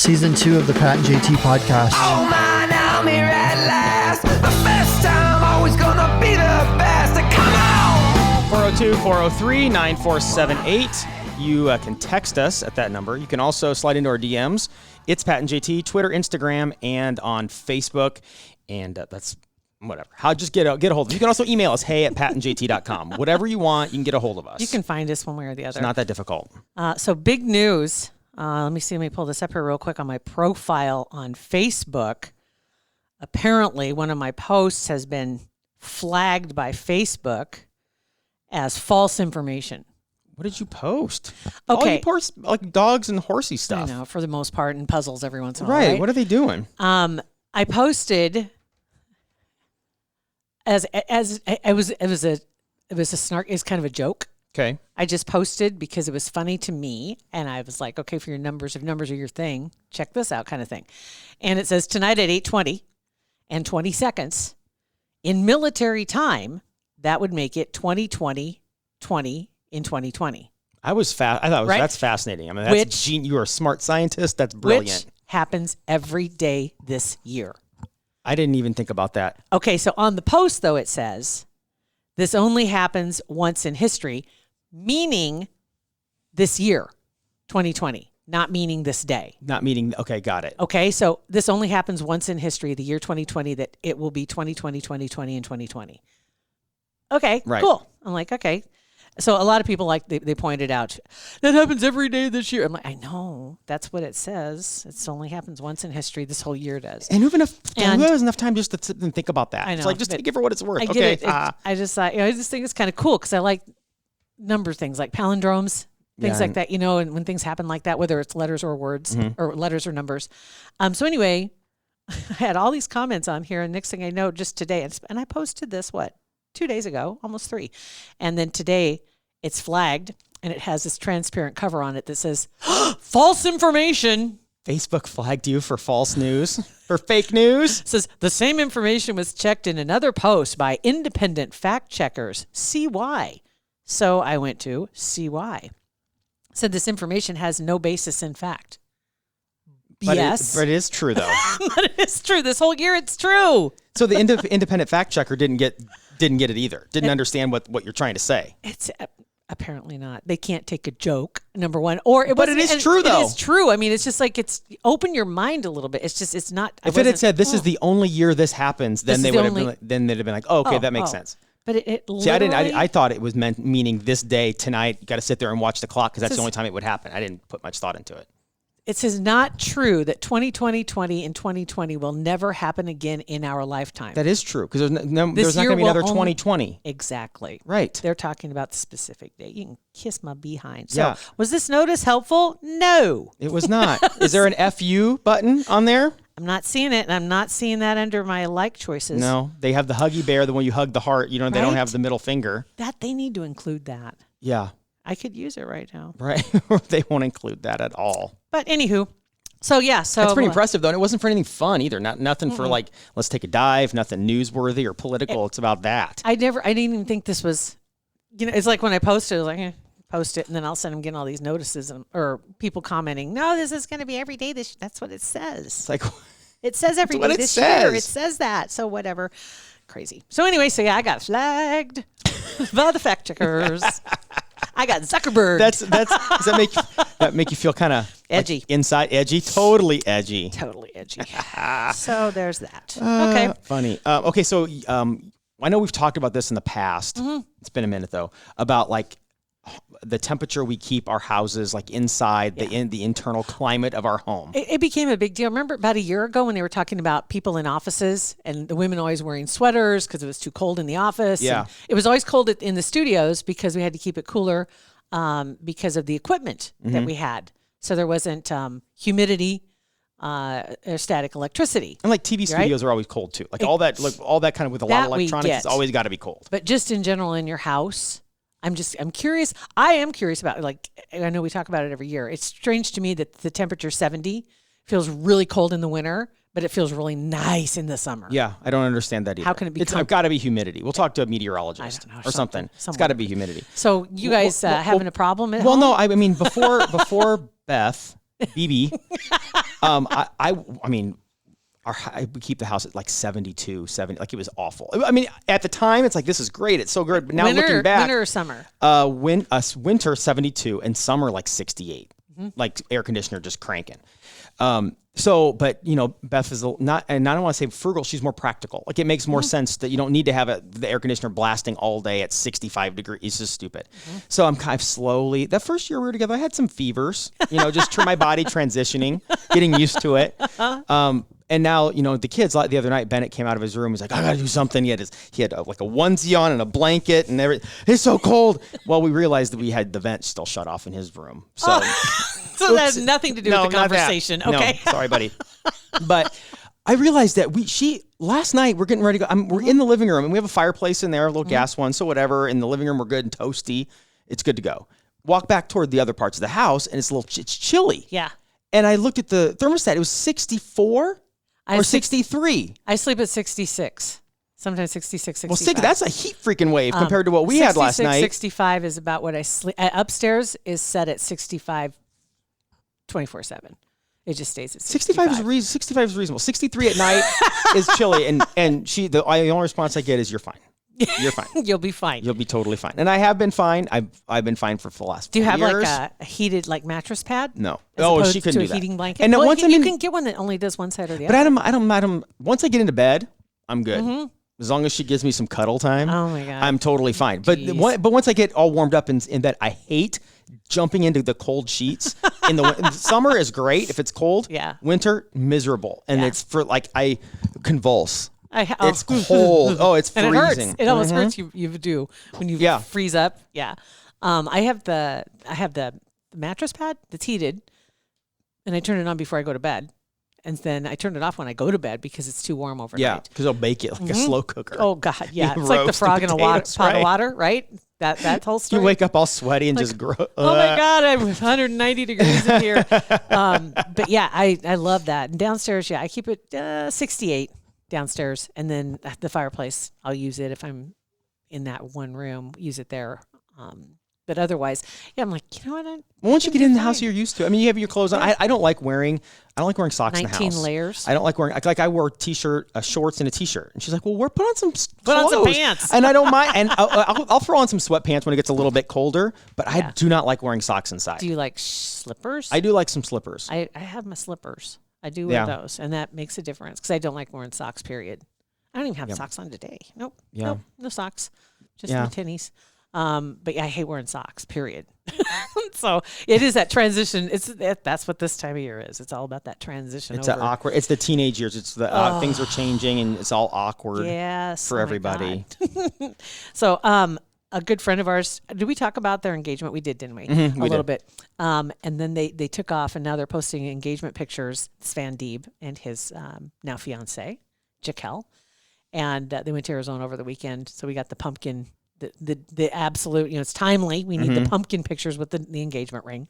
Season 2 of the Pat and JT podcast. Oh man, I'm here at last. The first time, always gonna be the best. Come on! 402-403-9478. You can text us at that number. You can also slide into our DMs. It's Pat and JT, Twitter, Instagram, and on Facebook. And that's whatever. Just get a hold of us. You can also email us, hey@patandjt.com. Whatever you want, you can get a hold of us. You can find us one way or the other. It's not that difficult. So big news. Let me pull this up here real quick on my profile on Facebook. Apparently, one of my posts has been flagged by Facebook as false information. What did you post? Okay. Oh, you post like dogs and horsey stuff. I know, for the most part, and puzzles every once in a while. Right. What are they doing? I posted it was a snark. It's kind of a joke. Okay. I just posted because it was funny to me, and I was like, okay, for your numbers, if numbers are your thing, check this out, kind of thing. And it says tonight at 8:20 and 20 seconds in military time, that would make it 2020 20 in 2020. I thought that's fascinating. I mean, you're a smart scientist. That's brilliant. Which happens every day this year. I didn't even think about that. Okay, so on the post, though, it says, this only happens once in history, meaning this year, 2020, not meaning this day. Okay, got it. Okay, so this only happens once in history, the year 2020, that it will be 2020, 2020, and 2020. Okay, right. Cool. I'm like, okay. So a lot of people, they pointed out, that happens every day this year. I'm like, I know. That's what it says. It only happens once in history. This whole year does. And who has enough time just to sit and think about that? I know. It's like, just take it for what it's worth. I get it. I just thought, I just think it's kind of cool because I like number things like palindromes, things like that, and when things happen like that, whether it's letters or words or letters or numbers. So anyway, I had all these comments on here, and next thing I know, just today, and I posted this, 2 days ago, almost 3. And then today it's flagged and it has this transparent cover on it that says, false information. Facebook flagged you for false news, for fake news. It says the same information was checked in another post by independent fact checkers. See why. So I went to see why. It said this information has no basis in fact. But yes. It is true, though. But it is true. This whole year it's true. So the independent fact checker didn't get it either. Didn't understand what you're trying to say. It's apparently not. They can't take a joke, number one. But it is true, though. It is true. I mean, it's just like open your mind a little bit. It's not. If it had said this is the only year this happens, then they'd have been like, oh, okay, that makes sense. But it See, I thought it was meaning this day, tonight. You got to sit there and watch the clock because that's the only time it would happen. I didn't put much thought into it. It says not true that 2020 and 2020 will never happen again in our lifetime. That is true because there's not going to be another 2020. Exactly. Right. They're talking about the specific date. You can kiss my behind. So yeah. Was this notice helpful? No. It was not. Is there an FU button on there? I'm not seeing it, and I'm not seeing that under my like choices. No. They have the huggy bear, the one you hug the heart. They don't have the middle finger. They need to include that. Yeah. I could use it right now. Right. They won't include that at all. But anywho, so that's pretty impressive though. And it wasn't for anything fun either. Nothing for like, let's take a dive, nothing newsworthy or political. It's about that. I didn't even think this was, it's like when I posted, I was like, post it. And then all of a sudden I'm getting all these notices or people commenting, no, this is going to be every day. That's what it says. It's like, it says every day this year. It says that. So whatever. Crazy. So anyway, I got flagged by the fact checkers. I got Zuckerberg. Does that make you feel kind of edgy? Like inside edgy? Totally edgy. Totally edgy. So there's that. Okay. Funny. Okay, so I know we've talked about this in the past. Mm-hmm. It's been a minute though, about like the temperature we keep our houses like inside the internal climate of our home. It became a big deal. Remember about a year ago when they were talking about people in offices and the women always wearing sweaters because it was too cold in the office. Yeah. And it was always cold in the studios because we had to keep it cooler because of the equipment that we had. So there wasn't humidity or static electricity. And like TV studios are always cold too. Like all that kind of with a lot of electronics, it's always got to be cold. But just in general in your house, I'm curious. I am curious about, like, I know we talk about it every year. It's strange to me that the temperature 70 feels really cold in the winter, but it feels really nice in the summer. Yeah, I don't understand that either. How can it be? It's got to be humidity. We'll talk to a meteorologist or something. It's got to be humidity. So you guys having a problem at home? Well, no, I mean, before Beth BB. I mean, we keep the house at like 72, 70. Like it was awful. I mean, at the time, it's like, this is great. It's so good. But now looking back. Winter or summer? Winter 72 and summer like 68. Like air conditioner just cranking. But Beth is not, and I don't want to say frugal. She's more practical. Like it makes more sense that you don't need to have the air conditioner blasting all day at 65 degrees. It's just stupid. So I'm kind of slowly, that first year we were together, I had some fevers, just my body transitioning, getting used to it. And now, the kids, the other night, Bennett came out of his room. He's like, I got to do something. He had like a onesie on and a blanket and everything. It's so cold. Well, we realized that we had the vent still shut off in his room. So, so that has nothing to do with the conversation. Okay. No, sorry, buddy. But I realized that last night we're getting ready to go. We're in the living room and we have a fireplace in there, a little gas one. So whatever, in the living room, we're good and toasty. It's good to go. Walk back toward the other parts of the house and it's chilly. Yeah. And I looked at the thermostat. It was 64. Or 63. I sleep at 66. Sometimes 66, 65. Well, that's a heat freaking wave compared to what we had last night. 65 is about what I sleep. Upstairs is set at 65 24/7. It just stays at 65. 65 is reasonable. 63 at night is chilly. And the only response I get is, you're fine. You're fine. You'll be fine. You'll be totally fine. And I have been fine. I've been fine for the last 4 years. Do you have like a heated mattress pad? No. She couldn't do that. A heating blanket. And once you can get one that only does one side or the other. But once I get into bed, I'm good. As long as she gives me some cuddle time. Oh my God. I'm totally fine. But once I get all warmed up in bed, I hate jumping into the cold sheets. In the summer is great if it's cold. Yeah. Winter, miserable. And it's for I convulse. It's cold. Oh, it's freezing. And it hurts. It almost hurts you do when you freeze up. Yeah. I have the mattress pad that's heated, and I turn it on before I go to bed, and then I turn it off when I go to bed because it's too warm overnight. Yeah, because it'll bake it like a slow cooker. Oh God, yeah, it's like the frog in a pot of water, right? That whole story. You wake up all sweaty and just grow. Oh my God, I'm 190 degrees in here. But yeah, I love that. And downstairs, I keep it 68. Downstairs, and then the fireplace, I'll use it if I'm in that one room, use it there. But otherwise, I'm like, you know what? Well, once you get in the house, you're used to it. I mean, you have your clothes on. I don't like wearing socks in the house. 19 layers. I don't like wearing, I wore shorts and a t-shirt. And she's like, well, put on some clothes. Put on some pants. And I don't mind. And I'll throw on some sweatpants when it gets a little bit colder, but I do not like wearing socks inside. Do you like slippers? I do like some slippers. I have my slippers. I do wear those, and that makes a difference because I don't like wearing socks, period. I don't even have socks on today. Nope. Yeah. Nope. No socks. Just my tinnies. But I hate wearing socks, period. So it is that transition. That's what this time of year is. It's all about that transition. It's awkward. It's the teenage years. It's the things are changing and it's all awkward for everybody. So a good friend of ours, did we talk about their engagement? We did, didn't we? Mm-hmm, a little bit. And then they took off and now they're posting engagement pictures. Svan Deeb and his now fiance, Jaquel. And they went to Arizona over the weekend. So we got the pumpkin, the absolute, it's timely. We need the pumpkin pictures with the engagement ring.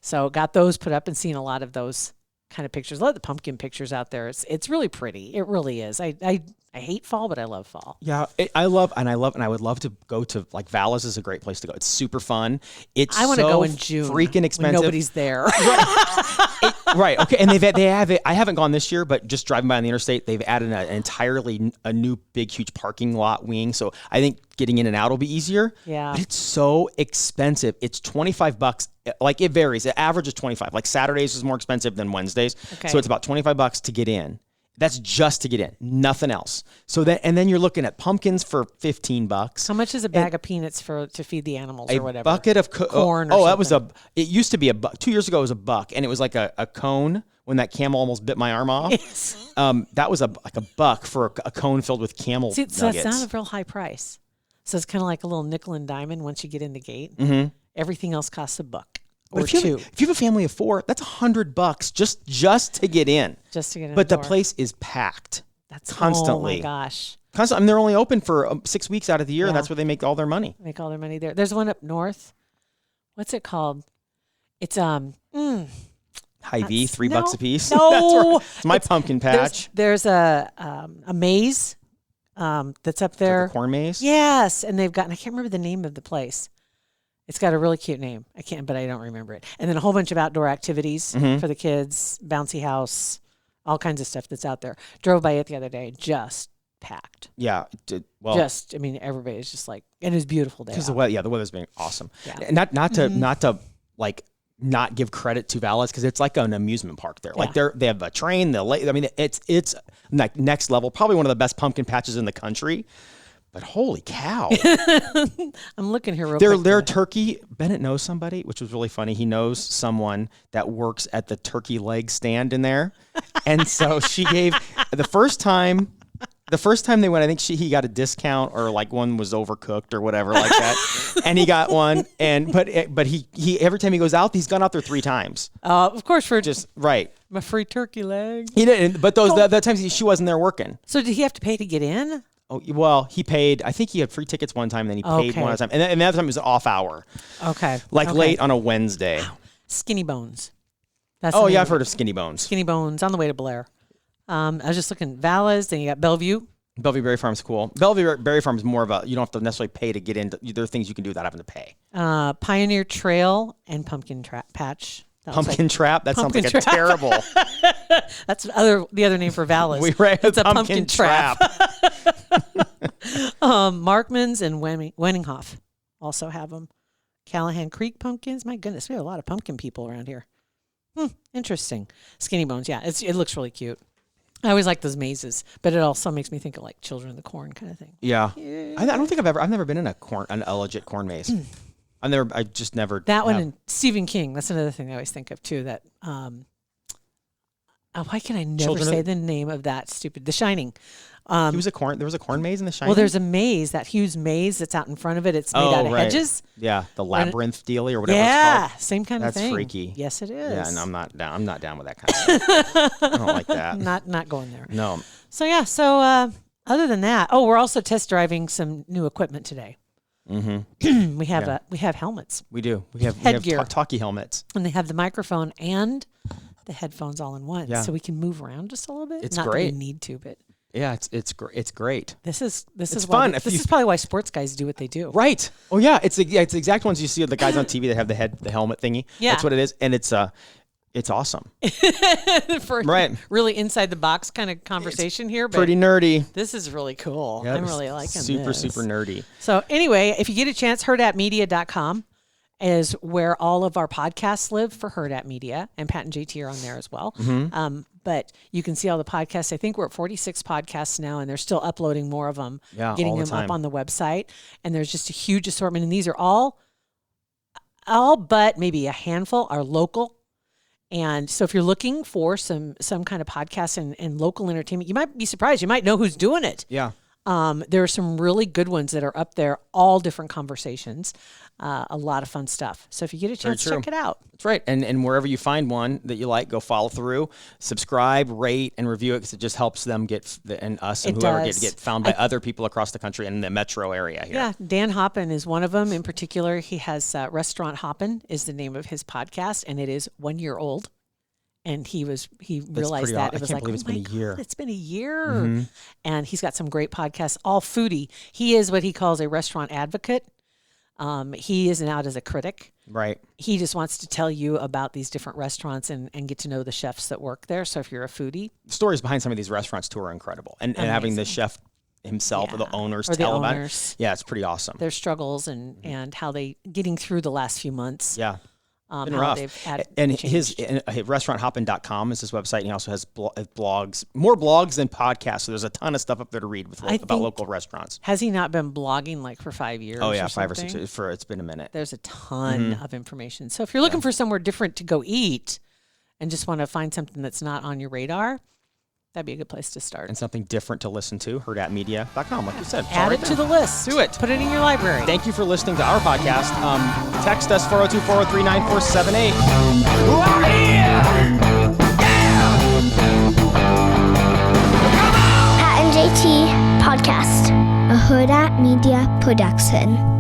So got those put up and seen a lot of those kind of pictures. A lot of the pumpkin pictures out there. It's really pretty. It really is. I hate fall, but I love fall. Yeah, I would love to go to Vallis is a great place to go. It's super fun. I want to go in June. Freaking expensive. When nobody's there. Right. Okay. And they have it. I haven't gone this year, but just driving by on the interstate, they've added a new big, huge parking lot wing. So I think getting in and out will be easier. Yeah. But it's so expensive. It's $25. It varies. The average is $25. Saturdays is more expensive than Wednesdays. Okay. So it's about $25 to get in. That's just to get in, nothing else. So then you're looking at pumpkins for $15. How much is a bag of peanuts to feed the animals or whatever? A bucket of corn. That was it used to be a buck. 2 years ago it was $1, and it was like a cone when that camel almost bit my arm off. Yes. That was like $1 for a cone filled with camel nuggets. So it's not a real high price. So it's kind of like a little nickel and diamond once you get in the gate. Mm-hmm. Everything else costs $1. But if you have a family of 4, that's $100 just to get in. Just to get in. But the place is packed. That's constantly. Oh my gosh. Constantly. I mean, they're only open for 6 weeks out of the year, and that's where they make all their money. Make all their money there. There's one up north. What's it called? It's Hy-Vee, $3 a piece. No, it's my pumpkin patch. There's a maze that's up there. Like a corn maze. Yes, and they've gotten. I can't remember the name of the place. It's got a really cute name. But I don't remember it. And then a whole bunch of outdoor activities for the kids, bouncy house, all kinds of stuff that's out there. Drove by it the other day, just packed. Yeah. Everybody is just like, and it was a beautiful day. Because the weather's been awesome. Yeah. And not to like not give credit to Vallis, because it's like an amusement park there. Like they have a train. It's like next level. Probably one of the best pumpkin patches in the country. But holy cow! I'm looking here real quick. Their turkey. Bennett knows somebody, which was really funny. He knows someone that works at the turkey leg stand in there, and so she gave the first time they went, I think he got a discount, or like one was overcooked or whatever like that, and he got one. But he every time he goes out, he's gone out there 3 times. Of course, for just right. My free turkey leg. He didn't, but the times she wasn't there working. So did he have to pay to get in? Oh, well, he paid. I think he had free tickets one time, then he paid one other time, and the other time it was an off hour. Okay. Late on a Wednesday. Wow. Skinny Bones. I've heard of Skinny Bones. Skinny Bones on the way to Blair. I was just looking. Vallis, then you got Bellevue. Bellevue Berry Farm's cool. Bellevue Berry Farm is more of you don't have to necessarily pay to get in. There are things you can do without having to pay. Pioneer Trail and Pumpkin Patch. Pumpkin Trap? That sounds like a terrible. That's the other name for Vallis. It's a pumpkin trap. Markman's and Wenninghoff also have them. Callahan Creek pumpkins. My goodness, we have a lot of pumpkin people around here. Interesting. Skinny Bones. Yeah, it looks really cute. I always like those mazes, but it also makes me think of like Children of the Corn kind of thing. Yeah. I don't think I've never been in a legit corn maze. I just never. That one and Stephen King. That's another thing I always think of too. That why can I never say the name of that stupid The Shining? There was a corn maze in The Shining. Well, there's a maze, that huge maze that's out in front of it. It's made out of hedges. Yeah, the labyrinth dealy or whatever. Yeah, it's called. Same kind of thing. That's freaky. Yes, it is. Yeah, and I'm not down with that kind of stuff. I don't like that. Not going there. No. So other than that, we're also test driving some new equipment today. Mm-hmm. we have helmets. We do. We have headgear, talkie helmets, and they have the microphone and the headphones all in one, yeah. so we can move around just a little bit. It's Not great. that we need to, but yeah, it's great. This is fun. This is probably why sports guys do what they do. Right. Oh yeah, it's the exact ones you see of the guys on TV that have the helmet thingy. Yeah, that's what it is, and it's awesome. For really inside the box kind of conversation here, but pretty nerdy. This is really cool. Yep. I'm really liking super this. Super nerdy. So anyway, if you get a chance, hurrdatmedia.com is where all of our podcasts live for Hurrdat Media, and Pat and JT are on there as well. Mm-hmm. But you can see all the podcasts. I think we're at 46 podcasts now, and they're still uploading more of them, getting them up on the website. And there's just a huge assortment, and these are all but maybe a handful are local. And so if you're looking for some kind of podcast and local entertainment, you might be surprised. You might know who's doing it. Yeah. There are some really good ones that are up there, all different conversations, a lot of fun stuff. So if you get a chance, check it out. That's right. And wherever you find one that you like, go follow through, subscribe, rate, and review it, because it just helps them and us and whoever get found by other people across the country and in the metro area here. Yeah, Dan Hoppin is one of them in particular. He has Restaurant Hoppin is the name of his podcast, and it is 1 year old. And he realized that it was like, it's been a year. It's been a year. Mm-hmm. And he's got some great podcasts, all foodie. He is what he calls a restaurant advocate. He isn't out as a critic. Right. He just wants to tell you about these different restaurants and get to know the chefs that work there. So if you're a foodie. The stories behind some of these restaurants too are incredible. And having the chef himself or the owners tell about it. Yeah, it's pretty awesome. Their struggles and how they getting through the last few months. Yeah. Been rough. And his restauranthoppin.com is his website, and he also has blogs, more blogs than podcasts. So there's a ton of stuff up there to read about local restaurants. Has he not been blogging like for 5 years? Oh yeah, or 5 or 6 years. It's been a minute. There's a ton of information. So if you're looking for somewhere different to go eat and just want to find something that's not on your radar, that'd be a good place to start. And something different to listen to, hurrdatmedia.com, like you said. Add it to the list. Do it. Put it in your library. Thank you for listening to our podcast. Text us 402-403-9478. Pat and JT Podcast, a Hurrdat Media Production.